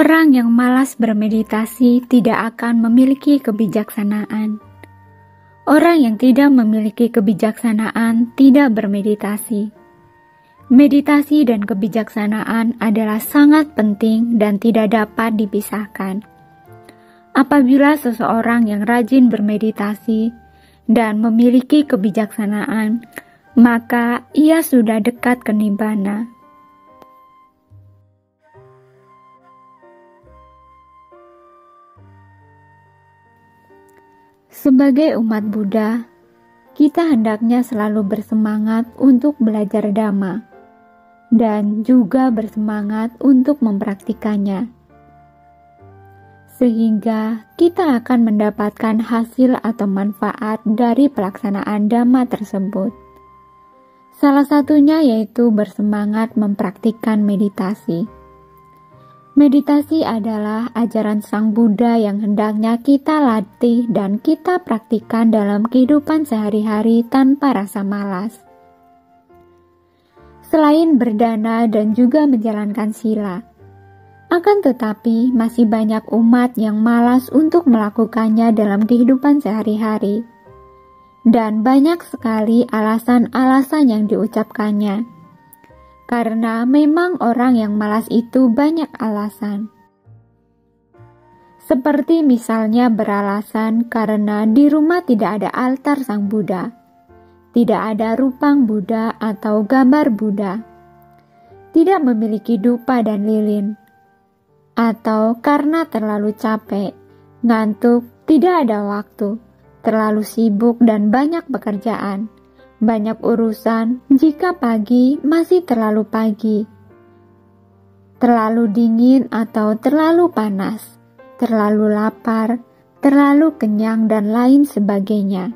Orang yang malas bermeditasi tidak akan memiliki kebijaksanaan. Orang yang tidak memiliki kebijaksanaan tidak bermeditasi. Meditasi dan kebijaksanaan adalah sangat penting dan tidak dapat dipisahkan. Apabila seseorang yang rajin bermeditasi dan memiliki kebijaksanaan, maka ia sudah dekat ke nibbana. Sebagai umat Buddha, kita hendaknya selalu bersemangat untuk belajar Dhamma dan juga bersemangat untuk mempraktikannya, sehingga kita akan mendapatkan hasil atau manfaat dari pelaksanaan Dhamma tersebut. Salah satunya yaitu bersemangat mempraktikkan meditasi. Meditasi adalah ajaran Sang Buddha yang hendaknya kita latih dan kita praktikkan dalam kehidupan sehari-hari tanpa rasa malas. Selain berdana dan juga menjalankan sila, akan tetapi masih banyak umat yang malas untuk melakukannya dalam kehidupan sehari-hari. Dan banyak sekali alasan-alasan yang diucapkannya. Karena memang orang yang malas itu banyak alasan. Seperti misalnya beralasan karena di rumah tidak ada altar Sang Buddha, tidak ada rupang Buddha atau gambar Buddha, tidak memiliki dupa dan lilin, atau karena terlalu capek, ngantuk, tidak ada waktu, terlalu sibuk dan banyak pekerjaan. Banyak urusan jika pagi masih terlalu pagi, terlalu dingin atau terlalu panas, terlalu lapar, terlalu kenyang, dan lain sebagainya.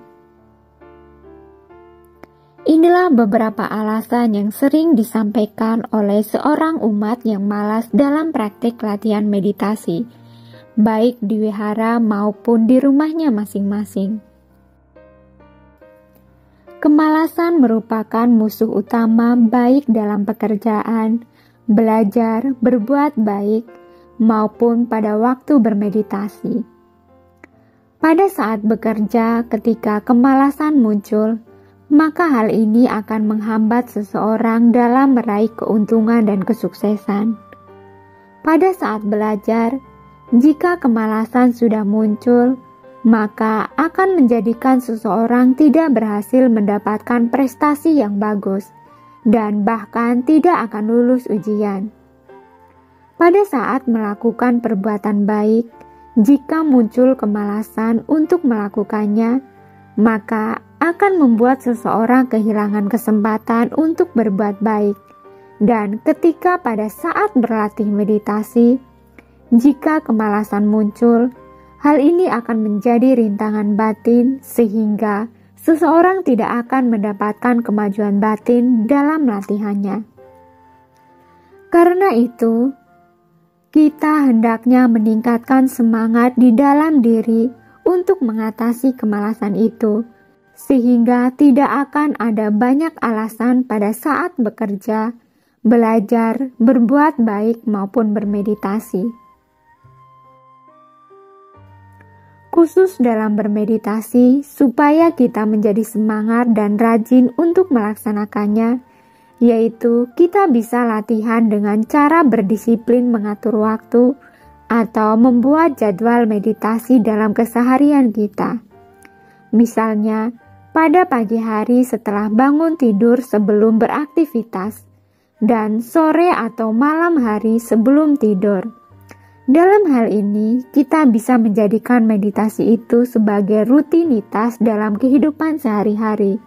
Inilah beberapa alasan yang sering disampaikan oleh seorang umat yang malas dalam praktik latihan meditasi, baik di wihara maupun di rumahnya masing-masing. Kemalasan merupakan musuh utama baik dalam pekerjaan, belajar, berbuat baik, maupun pada waktu bermeditasi. Pada saat bekerja, ketika kemalasan muncul, maka hal ini akan menghambat seseorang dalam meraih keuntungan dan kesuksesan. Pada saat belajar, jika kemalasan sudah muncul, maka akan menjadikan seseorang tidak berhasil mendapatkan prestasi yang bagus dan bahkan tidak akan lulus ujian. Pada saat melakukan perbuatan baik, jika muncul kemalasan untuk melakukannya, maka akan membuat seseorang kehilangan kesempatan untuk berbuat baik. Dan ketika pada saat berlatih meditasi, jika kemalasan muncul, hal ini akan menjadi rintangan batin sehingga seseorang tidak akan mendapatkan kemajuan batin dalam latihannya. Karena itu, kita hendaknya meningkatkan semangat di dalam diri untuk mengatasi kemalasan itu, sehingga tidak akan ada banyak alasan pada saat bekerja, belajar, berbuat baik maupun bermeditasi. Khusus dalam bermeditasi, supaya kita menjadi semangat dan rajin untuk melaksanakannya, yaitu kita bisa latihan dengan cara berdisiplin mengatur waktu atau membuat jadwal meditasi dalam keseharian kita. Misalnya, pada pagi hari setelah bangun tidur sebelum beraktivitas, dan sore atau malam hari sebelum tidur. Dalam hal ini, kita bisa menjadikan meditasi itu sebagai rutinitas dalam kehidupan sehari-hari.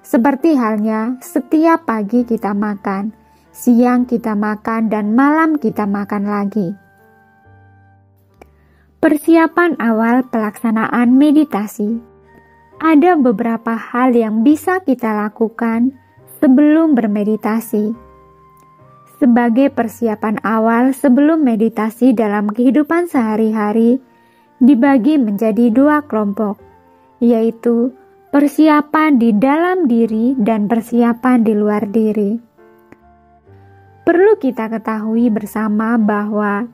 Seperti halnya setiap pagi kita makan, siang kita makan, dan malam kita makan lagi. Persiapan awal pelaksanaan meditasi. Ada beberapa hal yang bisa kita lakukan sebelum bermeditasi. Sebagai persiapan awal sebelum meditasi dalam kehidupan sehari-hari, dibagi menjadi dua kelompok, yaitu persiapan di dalam diri dan persiapan di luar diri. Perlu kita ketahui bersama bahwa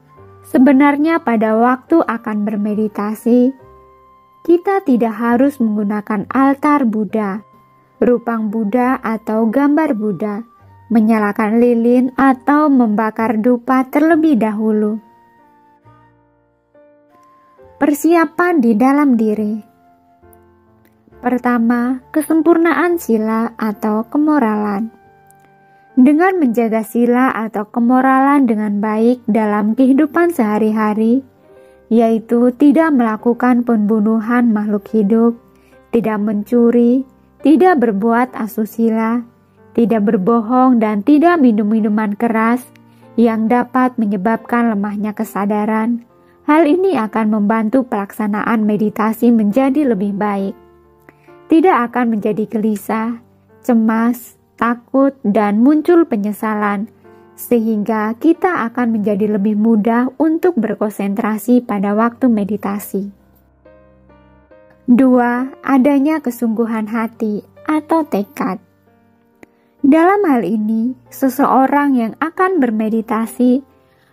Sebenarnya pada waktu akan bermeditasi, kita tidak harus menggunakan altar Buddha, rupang Buddha atau gambar Buddha, menyalakan lilin atau membakar dupa terlebih dahulu. Persiapan di dalam diri. Pertama, kesempurnaan sila atau kemoralan. Dengan menjaga sila atau kemoralan dengan baik dalam kehidupan sehari-hari, yaitu tidak melakukan pembunuhan makhluk hidup, tidak mencuri, tidak berbuat asusila, tidak berbohong, dan tidak minum minuman keras yang dapat menyebabkan lemahnya kesadaran. Hal ini akan membantu pelaksanaan meditasi menjadi lebih baik. Tidak akan menjadi gelisah, cemas, takut, dan muncul penyesalan, sehingga kita akan menjadi lebih mudah untuk berkonsentrasi pada waktu meditasi. 2. Adanya kesungguhan hati atau tekad. Dalam hal ini, seseorang yang akan bermeditasi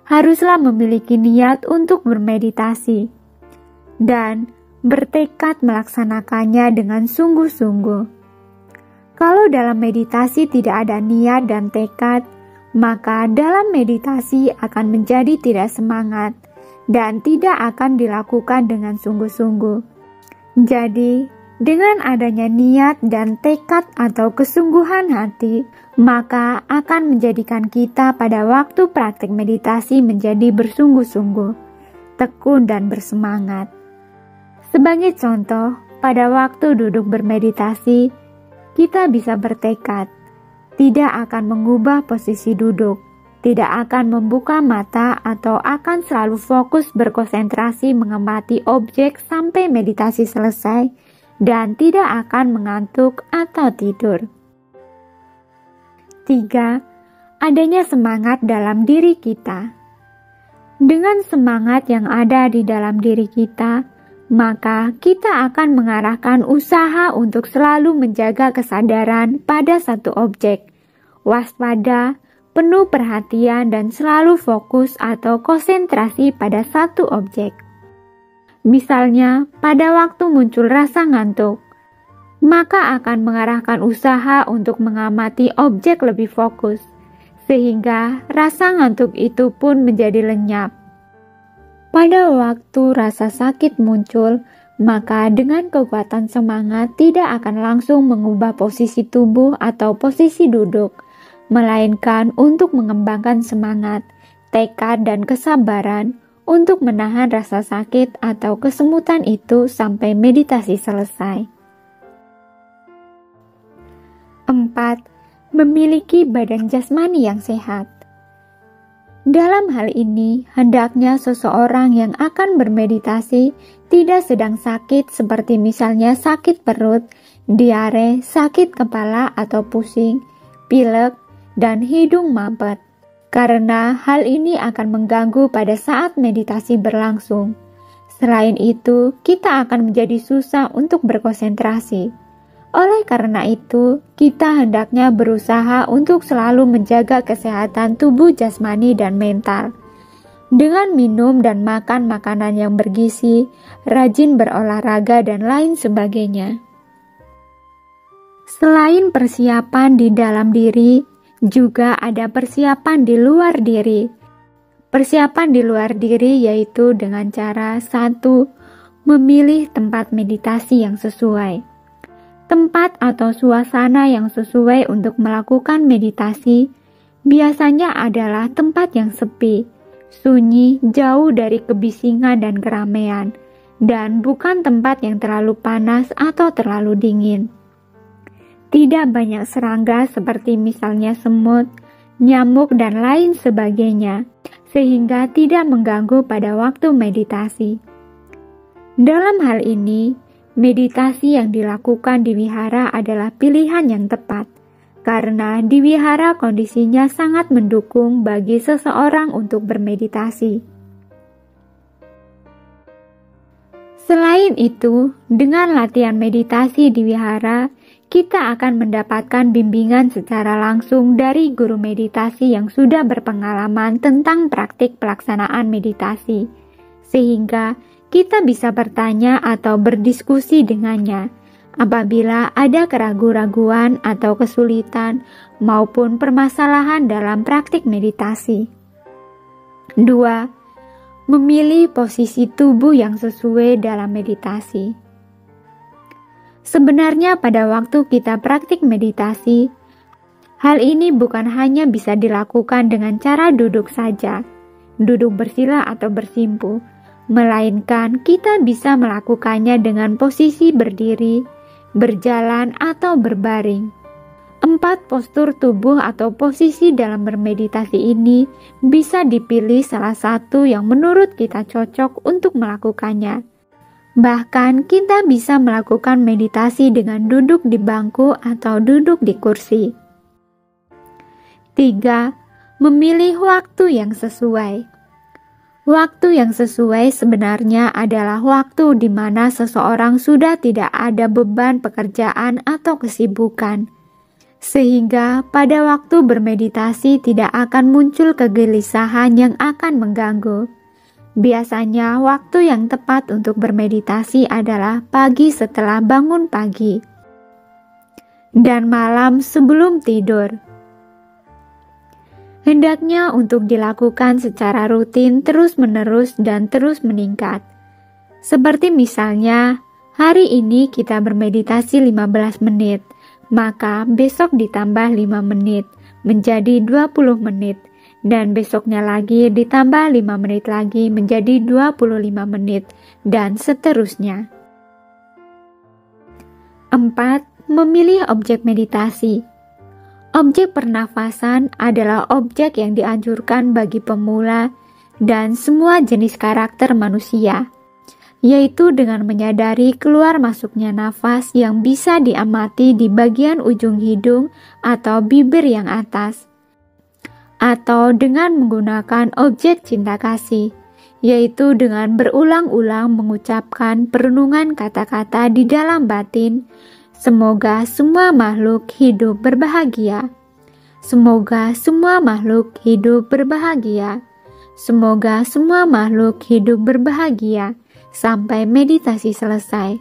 haruslah memiliki niat untuk bermeditasi dan bertekad melaksanakannya dengan sungguh-sungguh. Kalau dalam meditasi tidak ada niat dan tekad, maka dalam meditasi akan menjadi tidak semangat dan tidak akan dilakukan dengan sungguh-sungguh. Jadi, dengan adanya niat dan tekad atau kesungguhan hati, maka akan menjadikan kita pada waktu praktik meditasi menjadi bersungguh-sungguh, tekun dan bersemangat. Sebagai contoh, pada waktu duduk bermeditasi, kita bisa bertekad, tidak akan mengubah posisi duduk, tidak akan membuka mata atau akan selalu fokus berkonsentrasi mengamati objek sampai meditasi selesai dan tidak akan mengantuk atau tidur. 3. Adanya semangat dalam diri kita. Dengan semangat yang ada di dalam diri kita, maka kita akan mengarahkan usaha untuk selalu menjaga kesadaran pada satu objek, waspada, penuh perhatian, dan selalu fokus atau konsentrasi pada satu objek. Misalnya, pada waktu muncul rasa ngantuk, maka akan mengarahkan usaha untuk mengamati objek lebih fokus, sehingga rasa ngantuk itu pun menjadi lenyap. Pada waktu rasa sakit muncul, maka dengan kekuatan semangat tidak akan langsung mengubah posisi tubuh atau posisi duduk, melainkan untuk mengembangkan semangat, tekad, dan kesabaran untuk menahan rasa sakit atau kesemutan itu sampai meditasi selesai. 4. Memiliki badan jasmani yang sehat. Dalam hal ini, hendaknya seseorang yang akan bermeditasi tidak sedang sakit seperti misalnya sakit perut, diare, sakit kepala atau pusing, pilek, dan hidung mampet. Karena hal ini akan mengganggu pada saat meditasi berlangsung. Selain itu, kita akan menjadi susah untuk berkonsentrasi. Oleh karena itu, kita hendaknya berusaha untuk selalu menjaga kesehatan tubuh jasmani dan mental. Dengan minum dan makan makanan yang bergizi, rajin berolahraga, dan lain sebagainya. Selain persiapan di dalam diri, juga ada persiapan di luar diri. Persiapan di luar diri yaitu dengan cara 1. Memilih tempat meditasi yang sesuai. Tempat atau suasana yang sesuai untuk melakukan meditasi biasanya adalah tempat yang sepi, sunyi, jauh dari kebisingan dan keramaian, dan bukan tempat yang terlalu panas atau terlalu dingin. Tidak banyak serangga seperti misalnya semut, nyamuk, dan lain sebagainya, sehingga tidak mengganggu pada waktu meditasi. Dalam hal ini, meditasi yang dilakukan di wihara adalah pilihan yang tepat, karena di wihara kondisinya sangat mendukung bagi seseorang untuk bermeditasi. Selain Selain itu, dengan latihan meditasi di wihara, kita akan mendapatkan bimbingan secara langsung dari guru meditasi yang sudah berpengalaman tentang praktik pelaksanaan meditasi, sehingga kita bisa bertanya atau berdiskusi dengannya apabila ada keraguan-raguan atau kesulitan maupun permasalahan dalam praktik meditasi. 2. Memilih posisi tubuh yang sesuai dalam meditasi. Sebenarnya pada waktu kita praktik meditasi, hal ini bukan hanya bisa dilakukan dengan cara duduk saja, duduk bersila atau bersimpuh, melainkan kita bisa melakukannya dengan posisi berdiri, berjalan atau berbaring. 4 postur tubuh atau posisi dalam bermeditasi ini bisa dipilih salah satu yang menurut kita cocok untuk melakukannya. Bahkan kita bisa melakukan meditasi dengan duduk di bangku atau duduk di kursi. 3. Memilih waktu yang sesuai. Waktu yang sesuai sebenarnya adalah waktu di mana seseorang sudah tidak ada beban pekerjaan atau kesibukan, sehingga pada waktu bermeditasi tidak akan muncul kegelisahan yang akan mengganggu. Biasanya waktu yang tepat untuk bermeditasi adalah pagi setelah bangun pagi dan malam sebelum tidur. Hendaknya untuk dilakukan secara rutin terus-menerus dan terus meningkat. Seperti misalnya, hari ini kita bermeditasi 15 menit, maka besok ditambah 5 menit menjadi 20 menit. Dan besoknya lagi ditambah 5 menit lagi menjadi 25 menit, dan seterusnya. 4. Memilih objek meditasi. Objek pernafasan adalah objek yang dianjurkan bagi pemula dan semua jenis karakter manusia, yaitu dengan menyadari keluar masuknya nafas yang bisa diamati di bagian ujung hidung atau bibir yang atas, atau dengan menggunakan objek cinta kasih, yaitu dengan berulang-ulang mengucapkan perenungan kata-kata di dalam batin, semoga semua makhluk hidup berbahagia. Semoga semua makhluk hidup berbahagia. Semoga semua makhluk hidup berbahagia sampai meditasi selesai.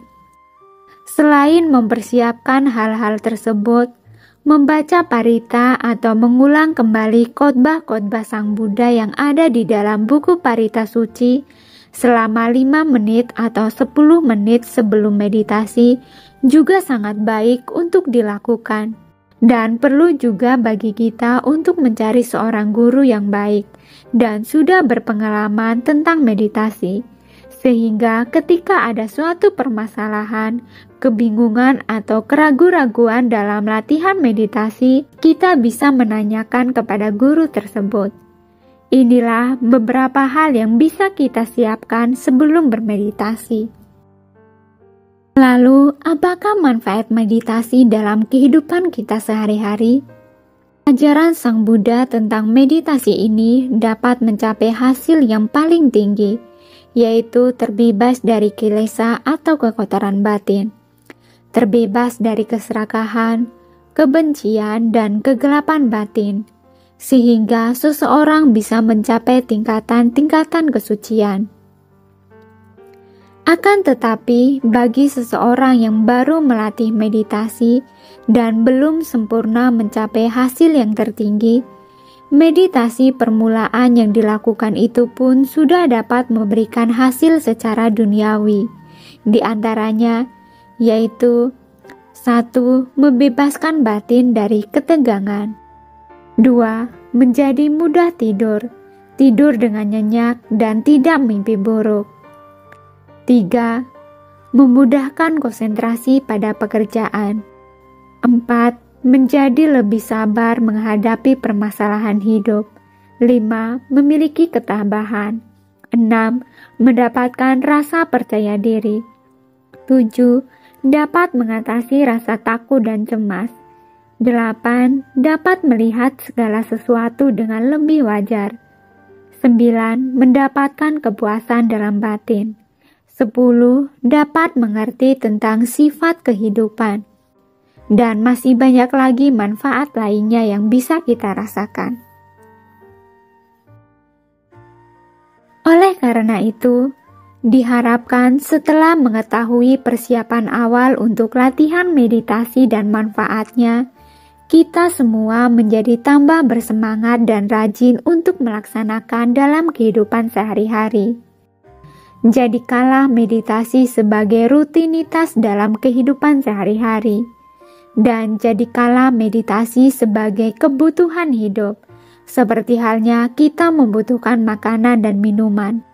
Selain mempersiapkan hal-hal tersebut, membaca parita atau mengulang kembali khotbah-khotbah Sang Buddha yang ada di dalam buku parita suci selama 5 menit atau 10 menit sebelum meditasi juga sangat baik untuk dilakukan. Dan perlu juga bagi kita untuk mencari seorang guru yang baik dan sudah berpengalaman tentang meditasi, sehingga ketika ada suatu permasalahan, kebingungan atau keraguan-raguan dalam latihan meditasi, kita bisa menanyakan kepada guru tersebut. Inilah beberapa hal yang bisa kita siapkan sebelum bermeditasi. Lalu, apakah manfaat meditasi dalam kehidupan kita sehari-hari? Ajaran Sang Buddha tentang meditasi ini dapat mencapai hasil yang paling tinggi, yaitu terbebas dari kilesa atau kekotoran batin, terbebas dari keserakahan, kebencian, dan kegelapan batin, sehingga seseorang bisa mencapai tingkatan-tingkatan kesucian. Akan tetapi, bagi seseorang yang baru melatih meditasi dan belum sempurna mencapai hasil yang tertinggi, meditasi permulaan yang dilakukan itu pun sudah dapat memberikan hasil secara duniawi, di antaranya yaitu 1. Membebaskan batin dari ketegangan. 2. Menjadi mudah tidur dengan nyenyak dan tidak mimpi buruk. 3. Memudahkan konsentrasi pada pekerjaan. 4. Menjadi lebih sabar menghadapi permasalahan hidup. 5. Memiliki ketabahan. 6. Mendapatkan rasa percaya diri. 7. Dapat mengatasi rasa takut dan cemas. 8. Dapat melihat segala sesuatu dengan lebih wajar. 9. Mendapatkan kepuasan dalam batin. 10. Dapat mengerti tentang sifat kehidupan. Dan masih banyak lagi manfaat lainnya yang bisa kita rasakan. Oleh karena itu, diharapkan setelah mengetahui persiapan awal untuk latihan meditasi dan manfaatnya, kita semua menjadi tambah bersemangat dan rajin untuk melaksanakan dalam kehidupan sehari-hari. Jadikanlah meditasi sebagai rutinitas dalam kehidupan sehari-hari, dan jadikanlah meditasi sebagai kebutuhan hidup, seperti halnya kita membutuhkan makanan dan minuman.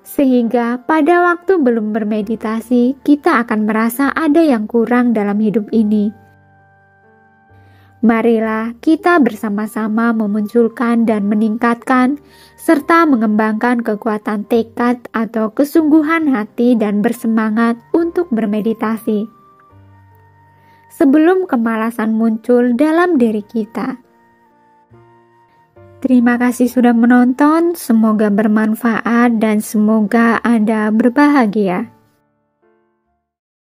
Sehingga pada waktu belum bermeditasi, kita akan merasa ada yang kurang dalam hidup ini. Marilah kita bersama-sama memunculkan dan meningkatkan, serta mengembangkan kekuatan tekad atau kesungguhan hati dan bersemangat untuk bermeditasi. Sebelum kemalasan muncul dalam diri kita. Terima kasih sudah menonton, semoga bermanfaat dan semoga Anda berbahagia.